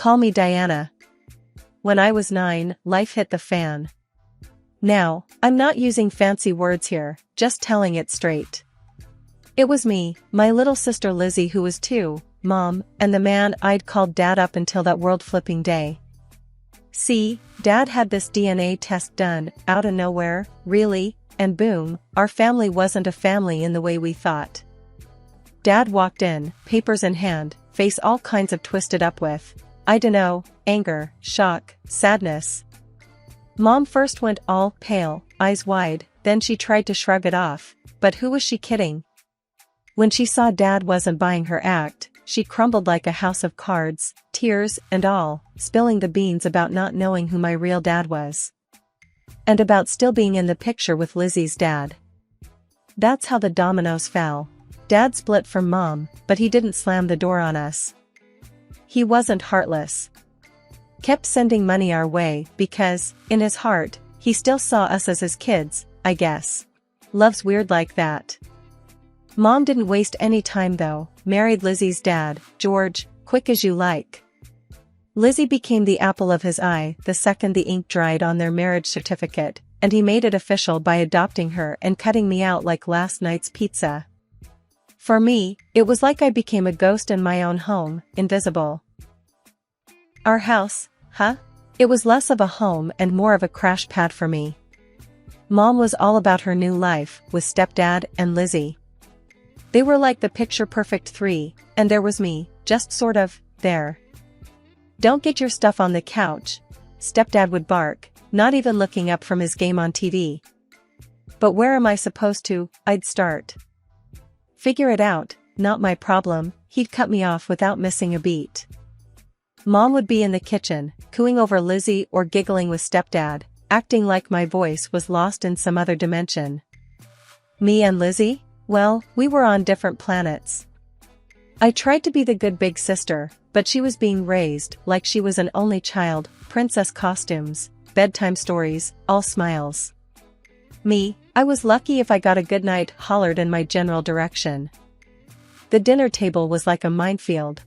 Call me Diana. When I was 9, life hit the fan. Now, I'm not using fancy words here, just telling it straight. It was me, my little sister Lizzie who was 2, Mom, and the man I'd called Dad up until that world-flipping day. See, Dad had this DNA test done, out of nowhere, really, and boom, our family wasn't a family in the way we thought. Dad walked in, papers in hand, face all kinds of twisted up with, I dunno, anger, shock, sadness. Mom first went all pale, eyes wide, then she tried to shrug it off, but who was she kidding? When she saw Dad wasn't buying her act, she crumbled like a house of cards, tears and all, spilling the beans about not knowing who my real dad was. And about still being in the picture with Lizzie's dad. That's how the dominoes fell. Dad split from Mom, but he didn't slam the door on us. He wasn't heartless. Kept sending money our way because, in his heart, he still saw us as his kids, I guess. Love's weird like that. Mom didn't waste any time though, married Lizzie's dad, George, quick as you like. Lizzie became the apple of his eye the second the ink dried on their marriage certificate, and he made it official by adopting her and cutting me out like last night's pizza. For me, it was like I became a ghost in my own home, invisible. Our house, huh? It was less of a home and more of a crash pad for me. Mom was all about her new life, with stepdad and Lizzie. They were like the picture-perfect 3, and there was me, just sort of, there. Don't get your stuff on the couch, stepdad would bark, not even looking up from his game on TV. But where am I supposed to, I'd start. Figure it out, not my problem, he'd cut me off without missing a beat. Mom would be in the kitchen, cooing over Lizzie or giggling with stepdad, acting like my voice was lost in some other dimension. Me and Lizzie? Well, we were on different planets. I tried to be the good big sister, but she was being raised like she was an only child, princess costumes, bedtime stories, all smiles. Me, I was lucky if I got a goodnight hollered in my general direction. The dinner table was like a minefield.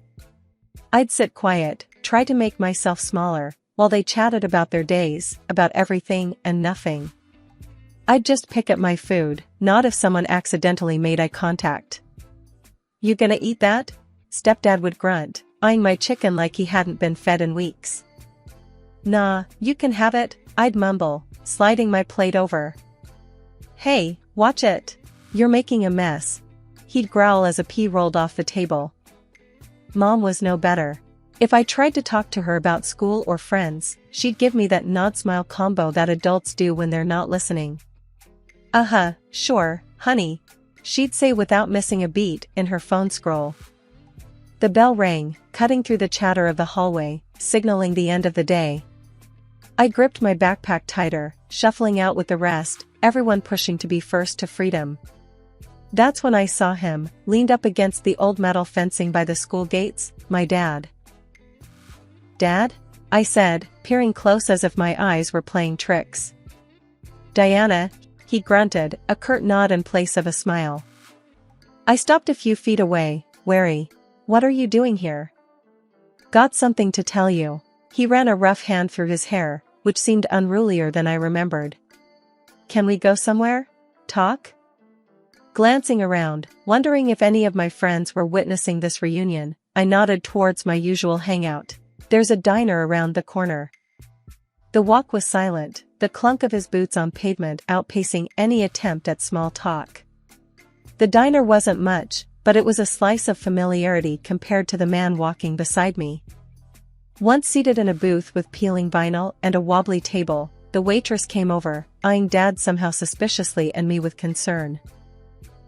I'd sit quiet, try to make myself smaller, while they chatted about their days, about everything and nothing. I'd just pick up my food, not if someone accidentally made eye contact. You gonna eat that? Stepdad would grunt, eyeing my chicken like he hadn't been fed in weeks. Nah, you can have it, I'd mumble, sliding my plate over. Hey, watch it. You're making a mess. He'd growl as a pea rolled off the table. Mom was no better. If I tried to talk to her about school or friends, she'd give me that nod-smile combo that adults do when they're not listening. Sure, honey, she'd say without missing a beat in her phone scroll. The bell rang, cutting through the chatter of the hallway, signaling the end of the day. I gripped my backpack tighter, shuffling out with the rest, everyone pushing to be first to freedom. That's when I saw him, leaned up against the old metal fencing by the school gates, my dad. Dad? I said, peering close as if my eyes were playing tricks. Diana, he grunted, a curt nod in place of a smile. I stopped a few feet away, wary. What are you doing here? Got something to tell you. He ran a rough hand through his hair, which seemed unrulier than I remembered. Can we go somewhere? Talk? Glancing around, wondering if any of my friends were witnessing this reunion, I nodded towards my usual hangout. There's a diner around the corner. The walk was silent, the clunk of his boots on pavement outpacing any attempt at small talk. The diner wasn't much, but it was a slice of familiarity compared to the man walking beside me. Once seated in a booth with peeling vinyl and a wobbly table, the waitress came over, eyeing Dad somehow suspiciously and me with concern.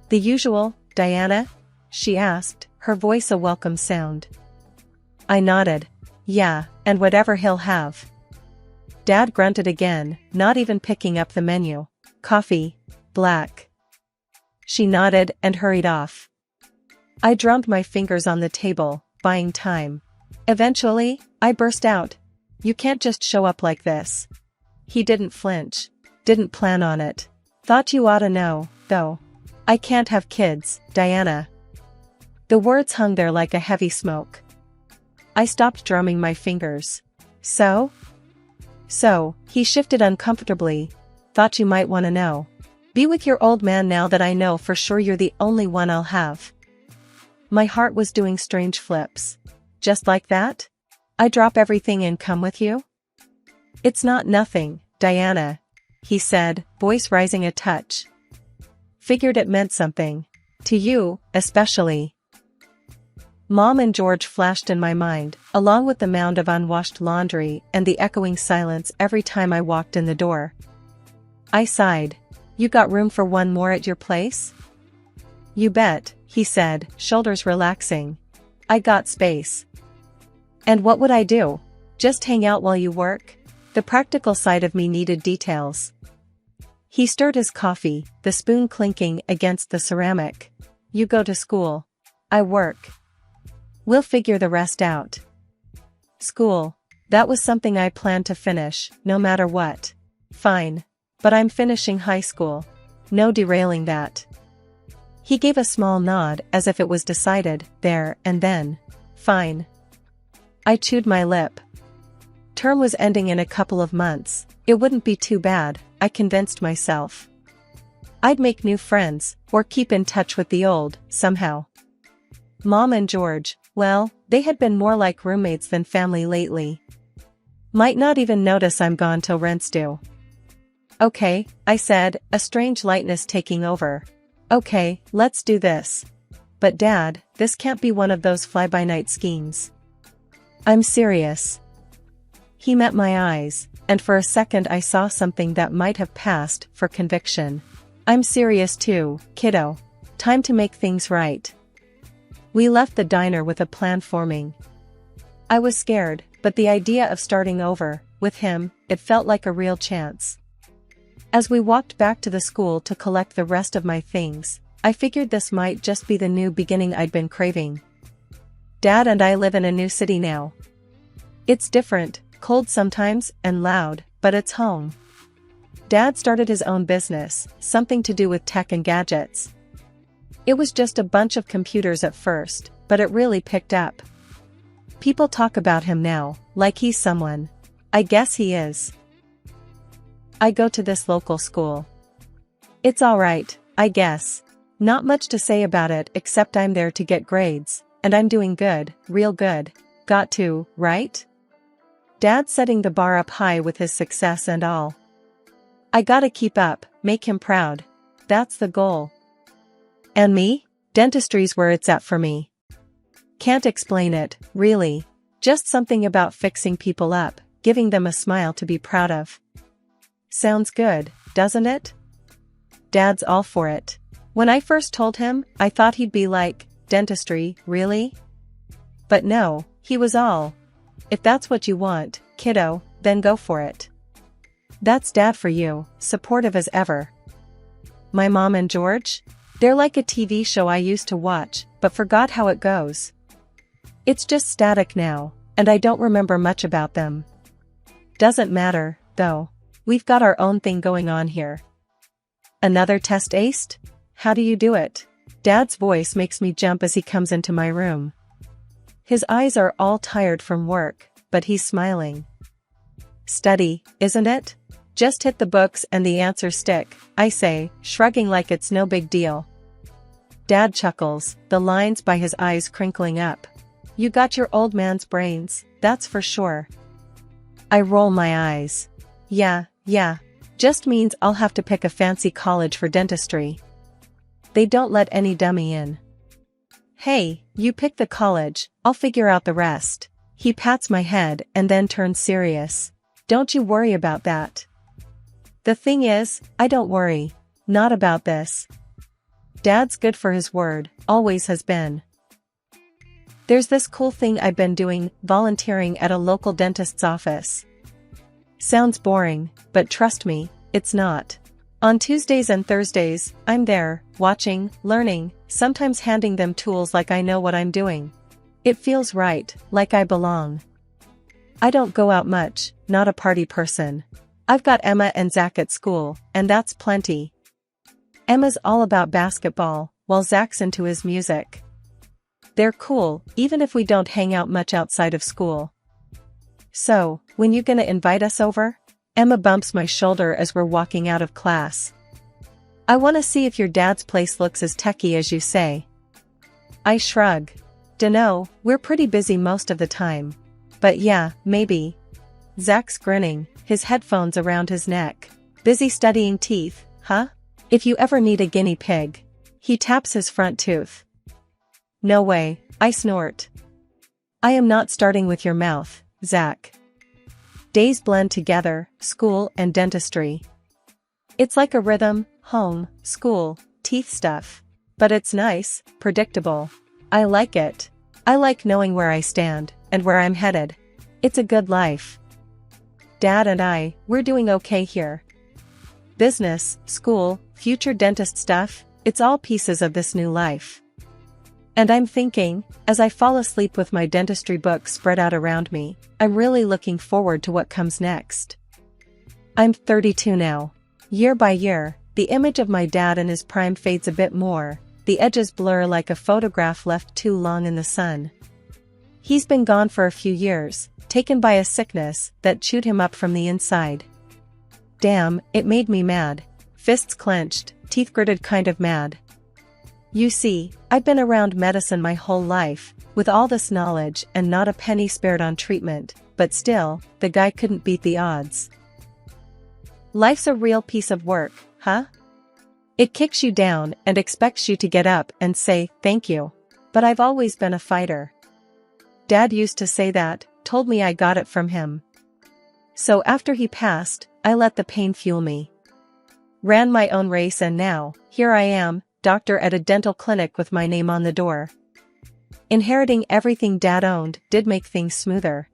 The usual, Diana? She asked, her voice a welcome sound. I nodded. Yeah, and whatever he'll have. Dad grunted again, not even picking up the menu. Coffee, black. She nodded and hurried off. I drummed my fingers on the table, buying time. Eventually, I burst out. You can't just show up like this. He didn't flinch. Didn't plan on it. Thought you oughta know, though. I can't have kids, Diana. The words hung there like a heavy smoke. I stopped drumming my fingers. So, he shifted uncomfortably. Thought you might want to know. Be with your old man now that I know for sure you're the only one I'll have. My heart was doing strange flips. Just like that? I drop everything and come with you? It's not nothing, Diana, he said, voice rising a touch. Figured it meant something. To you, especially. Mom and George flashed in my mind, along with the mound of unwashed laundry and the echoing silence every time I walked in the door. I sighed. You got room for one more at your place? You bet, he said, shoulders relaxing. I got space. And what would I do? Just hang out while you work? The practical side of me needed details. He stirred his coffee, the spoon clinking against the ceramic. You go to school. I work. We'll figure the rest out. School. That was something I planned to finish, no matter what. Fine. But I'm finishing high school. No derailing that. He gave a small nod as if it was decided, there and then. Fine. I chewed my lip. Term was ending in a couple of months. It wouldn't be too bad, I convinced myself. I'd make new friends, or keep in touch with the old, somehow. Mom and George, well, they had been more like roommates than family lately. Might not even notice I'm gone till rent's due. Okay, I said, a strange lightness taking over. Okay, let's do this. But Dad, this can't be one of those fly-by-night schemes. I'm serious. He met my eyes, and for a second I saw something that might have passed for conviction. I'm serious too, kiddo. Time to make things right. We left the diner with a plan forming. I was scared, but the idea of starting over, with him, it felt like a real chance. As we walked back to the school to collect the rest of my things, I figured this might just be the new beginning I'd been craving. Dad and I live in a new city now. It's different, cold sometimes, and loud, but it's home. Dad started his own business, something to do with tech and gadgets. It was just a bunch of computers at first, but it really picked up. People talk about him now, like he's someone. I guess he is. I go to this local school. It's alright, I guess. Not much to say about it except I'm there to get grades, and I'm doing good, real good. Got to, right? Dad's setting the bar up high with his success and all. I gotta keep up, make him proud. That's the goal. And me? Dentistry's where it's at for me. Can't explain it, really. Just something about fixing people up, giving them a smile to be proud of. Sounds good, doesn't it? Dad's all for it. When I first told him, I thought he'd be like, dentistry, really? But no, he was all. If that's what you want, kiddo, then go for it. That's Dad for you, supportive as ever. My mom and George? They're like a TV show I used to watch, but forgot how it goes. It's just static now, and I don't remember much about them. Doesn't matter, though. We've got our own thing going on here. Another test aced? How do you do it? Dad's voice makes me jump as he comes into my room. His eyes are all tired from work, but he's smiling. Study, isn't it? Just hit the books and the answers stick, I say, shrugging like it's no big deal. Dad chuckles, the lines by his eyes crinkling up. You got your old man's brains, that's for sure. I roll my eyes. Yeah, just means I'll have to pick a fancy college for dentistry. They don't let any dummy in. Hey, you pick the college, I'll figure out the rest. He pats my head and then turns serious. Don't you worry about that. The thing is, I don't worry. Not about this. Dad's good for his word, always has been. There's this cool thing I've been doing, volunteering at a local dentist's office. Sounds boring, but trust me, it's not. On Tuesdays and Thursdays, I'm there, watching, learning, sometimes handing them tools like I know what I'm doing. It feels right, like I belong. I don't go out much, not a party person. I've got Emma and Zach at school, and that's plenty. Emma's all about basketball, while Zach's into his music. They're cool, even if we don't hang out much outside of school. So, when you gonna invite us over? Emma bumps my shoulder as we're walking out of class. I wanna see if your dad's place looks as techy as you say. I shrug. Dunno, we're pretty busy most of the time. But yeah, maybe. Zach's grinning, his headphones around his neck. Busy studying teeth, huh? If you ever need a guinea pig. He taps his front tooth. No way, I snort. I am not starting with your mouth, Zach. Days blend together, school and dentistry. It's like a rhythm, home, school, teeth stuff. But it's nice, predictable. I like it. I like knowing where I stand, and where I'm headed. It's a good life. Dad and we're doing okay here. Business, school, future dentist stuff, it's all pieces of this new life. And I'm thinking, as I fall asleep with my dentistry book spread out around me, I'm really looking forward to what comes next. I'm 32 now. Year by year, the image of my dad in his prime fades a bit more, the edges blur like a photograph left too long in the sun. He's been gone for a few years, taken by a sickness that chewed him up from the inside. Damn, it made me mad. Fists clenched, teeth gritted, kind of mad. You see, I've been around medicine my whole life, with all this knowledge and not a penny spared on treatment, but still, the guy couldn't beat the odds. Life's a real piece of work, huh? It kicks you down and expects you to get up and say, thank you. But I've always been a fighter. Dad used to say that, told me I got it from him. So after he passed, I let the pain fuel me. Ran my own race, and now, here I am, doctor at a dental clinic with my name on the door. Inheriting everything Dad owned did make things smoother.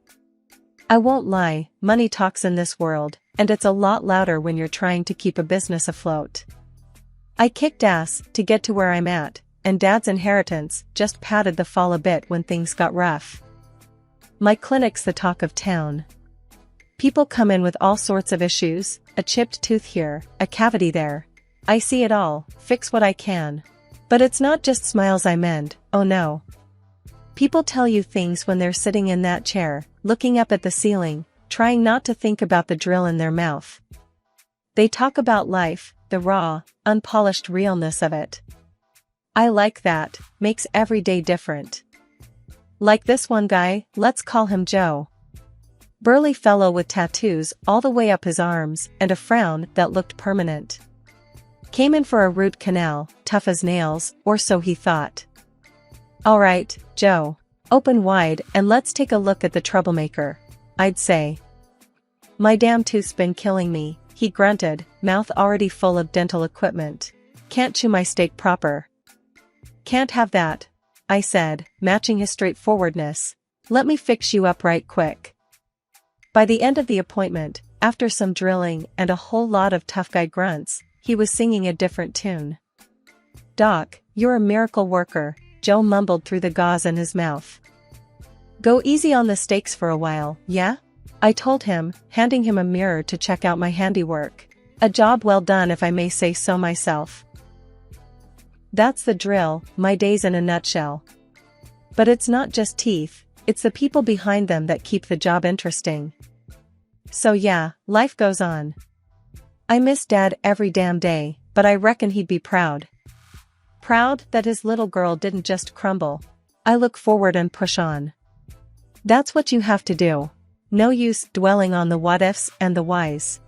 I won't lie, money talks in this world, and it's a lot louder when you're trying to keep a business afloat. I kicked ass to get to where I'm at, and Dad's inheritance just padded the fall a bit when things got rough. My clinic's the talk of town. People come in with all sorts of issues, a chipped tooth here, a cavity there. I see it all, fix what I can. But it's not just smiles I mend, oh no. People tell you things when they're sitting in that chair, looking up at the ceiling, trying not to think about the drill in their mouth. They talk about life, the raw, unpolished realness of it. I like that, makes every day different. Like this one guy, let's call him Joe. Burly fellow with tattoos all the way up his arms and a frown that looked permanent. Came in for a root canal, tough as nails, or so he thought. Alright, Joe. Open wide and let's take a look at the troublemaker, I'd say. My damn tooth's been killing me, he grunted, mouth already full of dental equipment. Can't chew my steak proper. Can't have that, I said, matching his straightforwardness. Let me fix you up right quick. By the end of the appointment, after some drilling and a whole lot of tough guy grunts, he was singing a different tune. Doc, you're a miracle worker, Joe mumbled through the gauze in his mouth. Go easy on the steaks for a while, yeah? I told him, handing him a mirror to check out my handiwork. A job well done if I may say so myself. That's the drill, my days in a nutshell. But it's not just teeth, it's the people behind them that keep the job interesting. So yeah, life goes on. I miss Dad every damn day, but I reckon he'd be proud. Proud that his little girl didn't just crumble. I look forward and push on. That's what you have to do. No use dwelling on the what-ifs and the whys.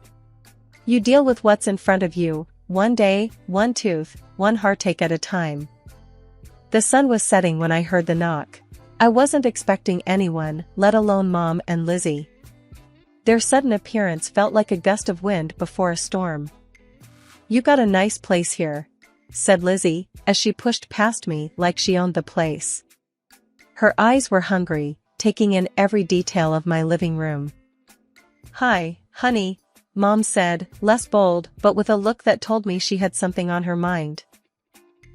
You deal with what's in front of you, one day, one tooth, one heartache at a time. The sun was setting when I heard the knock. I wasn't expecting anyone, let alone Mom and Lizzie. Their sudden appearance felt like a gust of wind before a storm. You got a nice place here, said Lizzie, as she pushed past me like she owned the place. Her eyes were hungry, taking in every detail of my living room. Hi, honey, Mom said, less bold but with a look that told me she had something on her mind.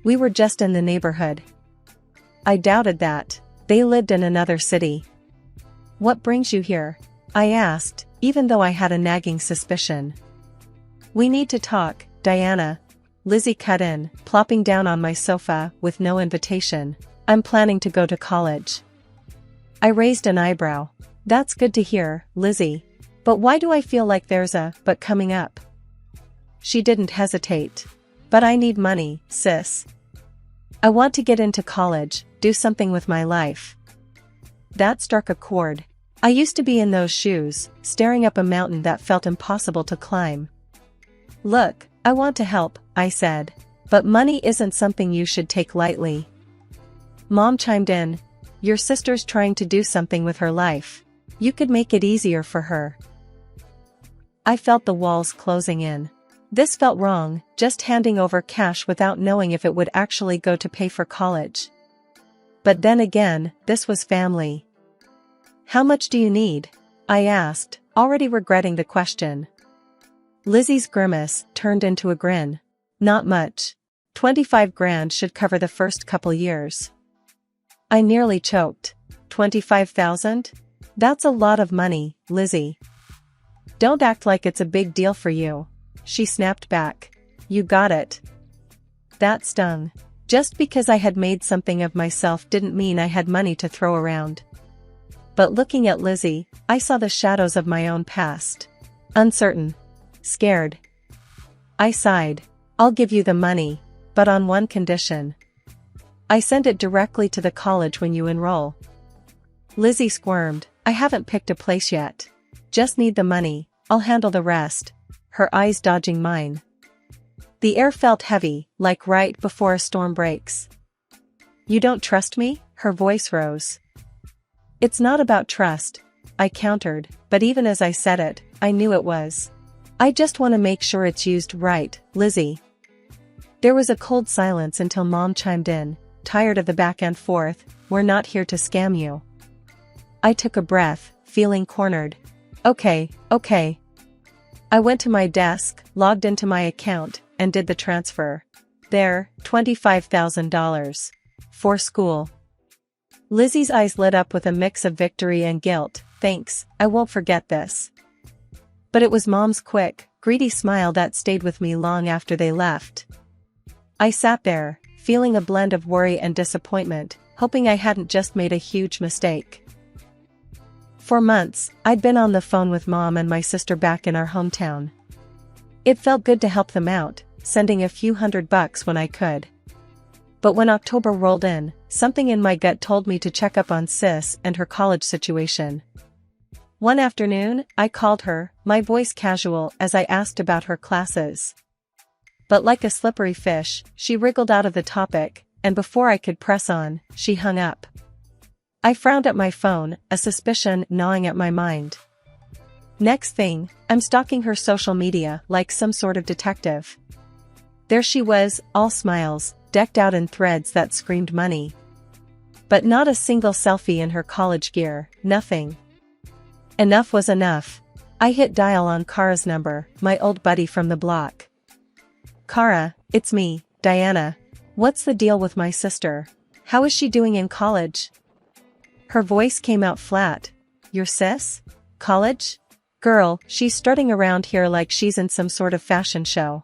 We were just in the neighborhood. I doubted that. They lived in another city. What brings you here? I asked, even though I had a nagging suspicion. We need to talk, Diana. Lizzie cut in, plopping down on my sofa with no invitation. I'm planning to go to college. I raised an eyebrow. That's good to hear, Lizzie. But why do I feel like there's a but coming up? She didn't hesitate. But I need money, sis. I want to get into college, do something with my life. That struck a chord. I used to be in those shoes, staring up a mountain that felt impossible to climb. Look, I want to help, I said. But money isn't something you should take lightly. Mom chimed in. Your sister's trying to do something with her life. You could make it easier for her. I felt the walls closing in. This felt wrong, just handing over cash without knowing if it would actually go to pay for college. But then again, this was family. How much do you need? I asked, already regretting the question. Lizzie's grimace turned into a grin. Not much. 25 grand should cover the first couple years. I nearly choked. 25,000? That's a lot of money, Lizzie. Don't act like it's a big deal for you. She snapped back. You got it. That stung. Just because I had made something of myself didn't mean I had money to throw around. But looking at Lizzie, I saw the shadows of my own past. Uncertain. Scared. I sighed. I'll give you the money, but on one condition. I send it directly to the college when you enroll. Lizzie squirmed. I haven't picked a place yet. Just need the money, I'll handle the rest. Her eyes dodging mine. The air felt heavy, like right before a storm breaks. You don't trust me? Her voice rose. It's not about trust, I countered, but even as I said it, I knew it was. I just want to make sure it's used right, Lizzie. There was a cold silence until Mom chimed in, tired of the back and forth, we're not here to scam you. I took a breath, feeling cornered. Okay. I went to my desk, logged into my account, and did the transfer. There, $25,000. For school. Lizzie's eyes lit up with a mix of victory and guilt. Thanks, I won't forget this. But it was Mom's quick, greedy smile that stayed with me long after they left. I sat there, feeling a blend of worry and disappointment, hoping I hadn't just made a huge mistake. For months, I'd been on the phone with Mom and my sister back in our hometown. It felt good to help them out, sending a few $100 when I could. But when October rolled in, something in my gut told me to check up on Sis and her college situation. One afternoon, I called her, my voice casual as I asked about her classes. But like a slippery fish, she wriggled out of the topic, and before I could press on, she hung up. I frowned at my phone, a suspicion gnawing at my mind. Next thing, I'm stalking her social media like some sort of detective. There she was, all smiles, decked out in threads that screamed money. But not a single selfie in her college gear, nothing. Enough was enough. I hit dial on Kara's number, my old buddy from the block. Kara, it's me, Diana. What's the deal with my sister? How is she doing in college? Her voice came out flat. Your sis? College? Girl, she's strutting around here like she's in some sort of fashion show.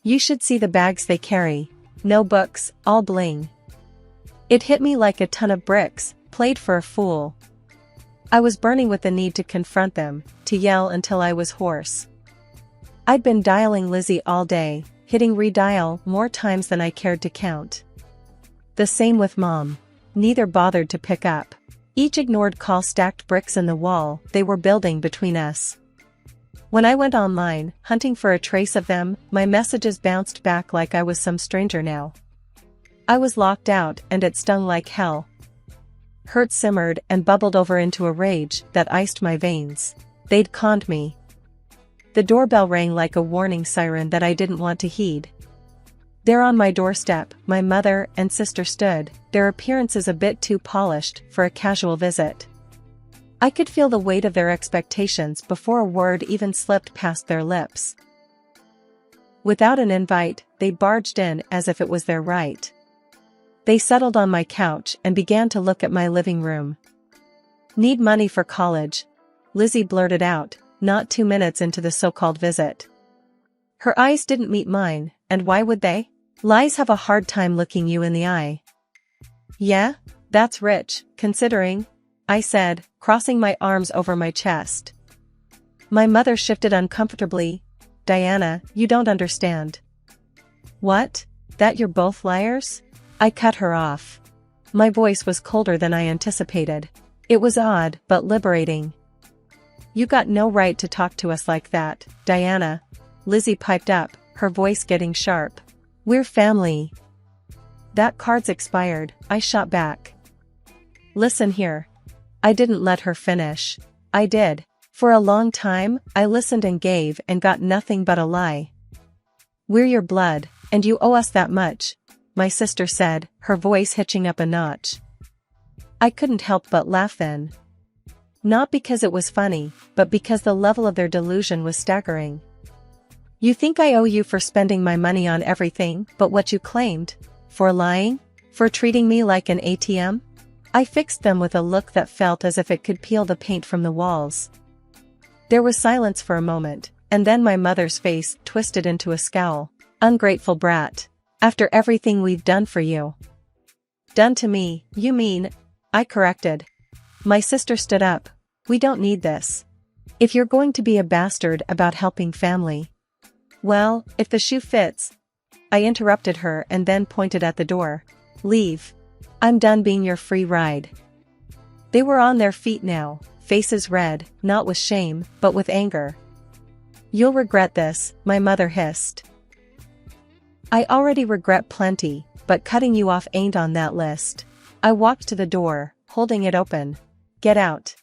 You should see the bags they carry. No books, all bling. It hit me like a ton of bricks, played for a fool. I was burning with the need to confront them, to yell until I was hoarse. I'd been dialing Lizzie all day, hitting redial more times than I cared to count. The same with Mom. Neither bothered to pick up. Each ignored call stacked bricks in the wall they were building between us. When I went online, hunting for a trace of them, my messages bounced back like I was some stranger now. I was locked out and it stung like hell. Hurt simmered and bubbled over into a rage that iced my veins. They'd conned me. The doorbell rang like a warning siren that I didn't want to heed. There on my doorstep, my mother and sister stood, their appearances a bit too polished for a casual visit. I could feel the weight of their expectations before a word even slipped past their lips. Without an invite, they barged in as if it was their right. They settled on my couch and began to look at my living room. Need money for college, Lizzie blurted out, not 2 minutes into the so-called visit. Her eyes didn't meet mine, and why would they? Lies have a hard time looking you in the eye. Yeah? That's rich, considering, I said, crossing my arms over my chest. My mother shifted uncomfortably. Diana, you don't understand. What? That you're both liars? I cut her off. My voice was colder than I anticipated. It was odd, but liberating. You got no right to talk to us like that, Diana. Lizzie piped up, her voice getting sharp. We're family. That card's expired, I shot back. Listen here. I didn't let her finish. I did. For a long time, I listened and gave and got nothing but a lie. We're your blood, and you owe us that much, my sister said, her voice hitching up a notch. I couldn't help but laugh then. Not because it was funny, but because the level of their delusion was staggering. You think I owe you for spending my money on everything but what you claimed? For lying? For treating me like an ATM? I fixed them with a look that felt as if it could peel the paint from the walls. There was silence for a moment, and then my mother's face twisted into a scowl. Ungrateful brat. After everything we've done for you. Done to me, you mean? I corrected. My sister stood up. We don't need this. If you're going to be a bastard about helping family. Well, if the shoe fits. I interrupted her and then pointed at the door. Leave. I'm done being your free ride. They were on their feet now, faces red, not with shame, but with anger. You'll regret this, my mother hissed. I already regret plenty, but cutting you off ain't on that list. I walked to the door, holding it open. Get out.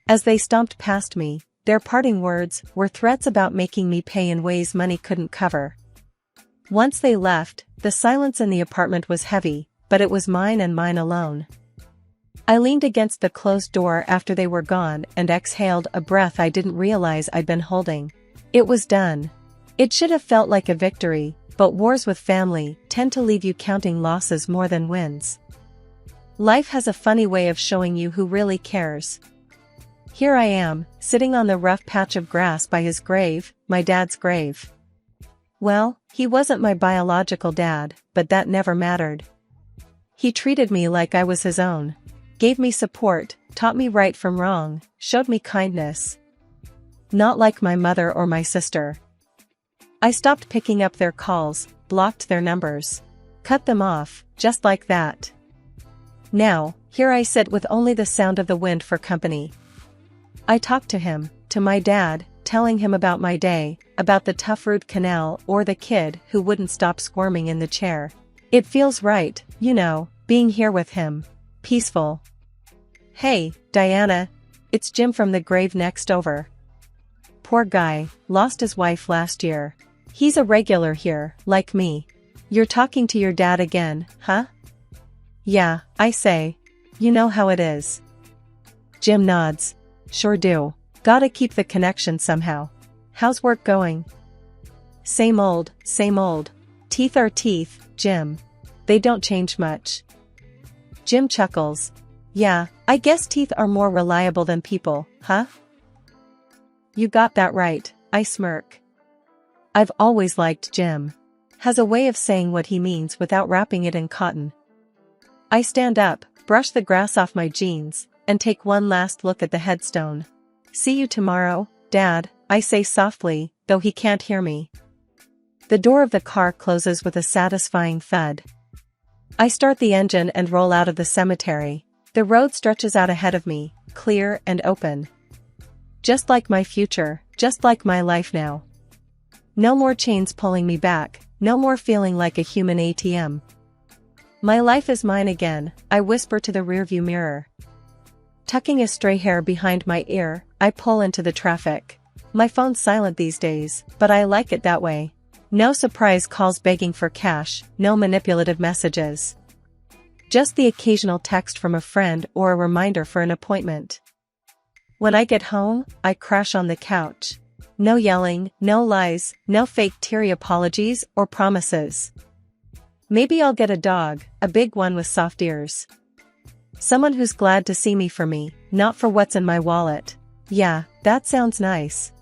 As they stomped past me, their parting words were threats about making me pay in ways money couldn't cover. Once they left, the silence in the apartment was heavy, but it was mine and mine alone. I leaned against the closed door after they were gone and exhaled a breath I didn't realize I'd been holding. It was done. It should have felt like a victory, but wars with family tend to leave you counting losses more than wins. Life has a funny way of showing you who really cares. Here I am, sitting on the rough patch of grass by his grave, my dad's grave. Well, he wasn't my biological dad, but that never mattered. He treated me like I was his own. Gave me support, taught me right from wrong, showed me kindness. Not like my mother or my sister. I stopped picking up their calls, blocked their numbers. Cut them off, just like that. Now, here I sit with only the sound of the wind for company. I talk to him, to my dad, telling him about my day, about the tough root canal or the kid who wouldn't stop squirming in the chair. It feels right, you know, being here with him. Peaceful. Hey, Diana. It's Jim from the grave next over. Poor guy, lost his wife last year. He's a regular here, like me. You're talking to your dad again, huh? Yeah, I say. You know how it is. Jim nods. Sure do. Gotta keep the connection somehow. How's work going? Same old, same old. Teeth are teeth, Jim. They don't change much. Jim chuckles. Yeah, I guess teeth are more reliable than people, huh? You got that right, I smirk. I've always liked Jim. Has a way of saying what he means without wrapping it in cotton. I stand up, brush the grass off my jeans, and take one last look at the headstone. See you tomorrow, Dad, I say softly, though he can't hear me. The door of the car closes with a satisfying thud. I start the engine and roll out of the cemetery. The road stretches out ahead of me, clear and open. Just like my future, just like my life now. No more chains pulling me back, no more feeling like a human ATM. My life is mine again, I whisper to the rearview mirror. Tucking a stray hair behind my ear, I pull into the traffic. My phone's silent these days, but I like it that way. No surprise calls begging for cash, no manipulative messages. Just the occasional text from a friend or a reminder for an appointment. When I get home, I crash on the couch. No yelling, no lies, no fake teary apologies or promises. Maybe I'll get a dog, a big one with soft ears. Someone who's glad to see me for me, not for what's in my wallet. Yeah, that sounds nice.